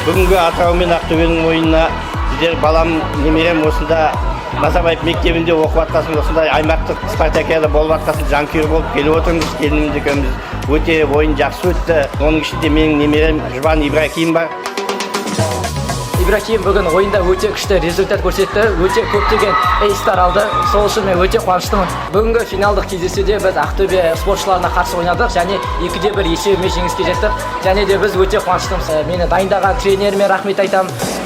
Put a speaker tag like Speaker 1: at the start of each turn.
Speaker 1: Бүгінгі Атырау мен Ақтөбенің ойынына біздер балам немерем осында Назарбаев мектебінде оқып жатқасын, осындай аймақтық спартакиада болып жатқасын жанкүйер болып келіп отырмыз. Келініміз екеуміз өте ойын жақсы өтті. Оның ішінде менің немерем Жұбан Ибрахим бар.
Speaker 2: Ибрахим бүгін ойында өте күшті результат көрсетті, өте көптеген эйстар алды. Сол үшін мен өте қуаныштымын. Бүгінгі финалдық кездесуде біз Ақтөбе спортшыларына қарсы ойнадық және 2-1 есебімен жеңіске жеттік. Және де біз өте қуаныштымыз. Мені дайындаған тренеріме рахмет айтамын.